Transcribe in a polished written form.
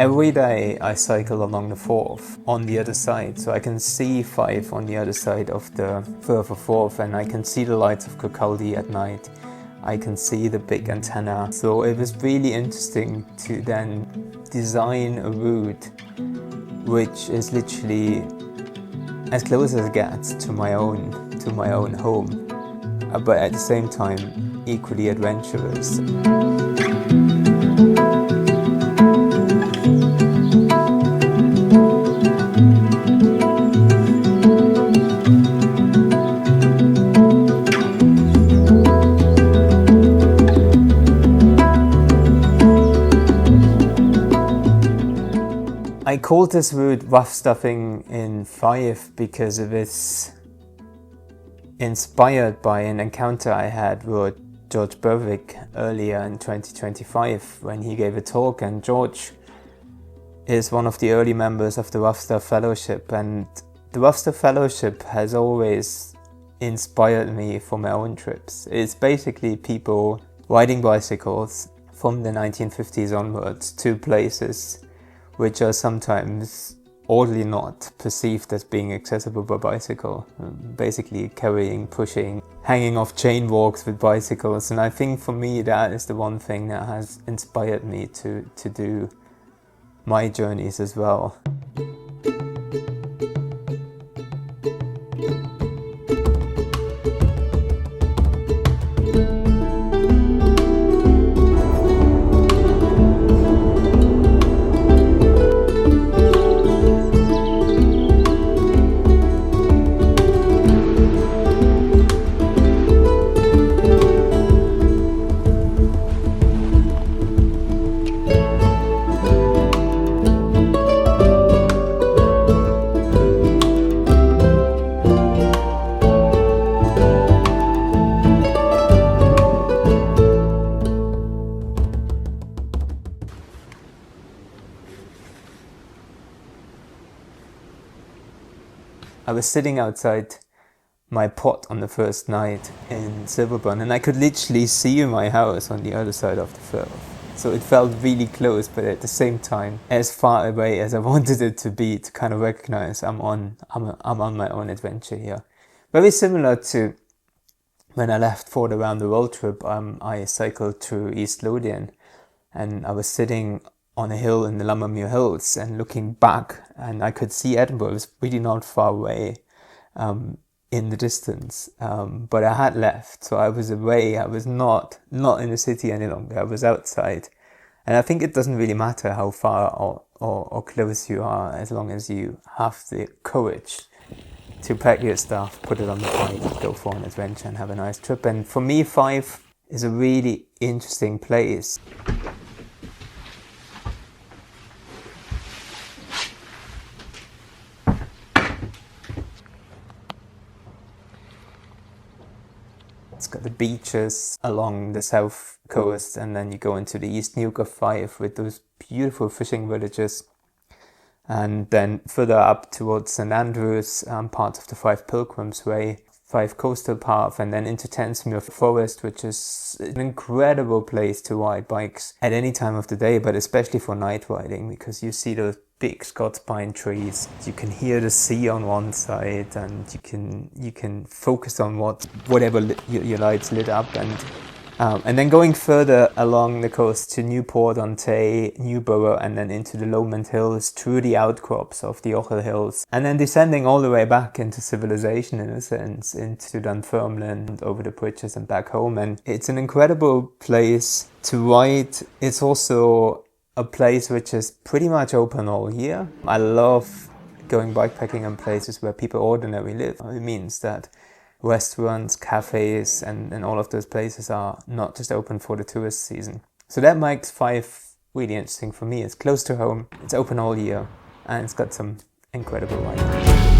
Every day I cycle along the Forth on the other side, so I can see Fife on the other side of the further Forth, and I can see the lights of Kirkcaldy at night. I can see the big antenna. So it was really interesting to then design a route which is literally as close as it gets to my own home, but at the same time equally adventurous. I called this route Roughstuffing in Fife because it was inspired by an encounter I had with George Berwick earlier in 2025 when he gave a talk, and George is one of the early members of the Roughstuff Fellowship, and the Roughstuff Fellowship has always inspired me for my own trips. It's basically people riding bicycles from the 1950s onwards to places which are sometimes oddly not perceived as being accessible by bicycle. Basically carrying, pushing, hanging off chain walks with bicycles. And I think for me that is the one thing that has inspired me to do my journeys as well. I was sitting outside my pot on the first night in Silverburn, and I could literally see my house on the other side of the firth. So it felt really close, but at the same time as far away as I wanted it to be, to kind of recognize I'm on my own adventure here. Very similar to when I left for the round the world trip. I cycled through East Lothian, and I was sitting on a hill in the Lomond Hills and looking back, and I could see Edinburgh. It was really not far away in the distance, but I had left, so I was away. I was not in the city any longer. I was outside, and I think it doesn't really matter how far or close you are, as long as you have the courage to pack your stuff, put it on the bike, go for an adventure and have a nice trip. And for me, Fife is a really interesting place. It's got the beaches along the south coast, and then you go into the East Neuk of Fife with those beautiful fishing villages. And then further up towards St Andrews, part of the Fife Pilgrims Way, Fife Coastal Path, and then into Tentsmuir Forest, which is an incredible place to ride bikes at any time of the day, but especially for night riding, because you see those big Scots pine trees. You can hear the sea on one side, and you can focus on whatever your lights lit up, and then going further along the coast to Newport-on-Tay, Newborough, and then into the Lomond Hills through the outcrops of the Ochil Hills, and then descending all the way back into civilization, in a sense, into Dunfermline, over the bridges and back home. And it's an incredible place to ride. It's also a place which is pretty much open all year. I love going bikepacking in places where people ordinarily live. It means that restaurants, cafes, and all of those places are not just open for the tourist season. So that makes Fife really interesting for me. It's close to home, it's open all year, and it's got some incredible riding.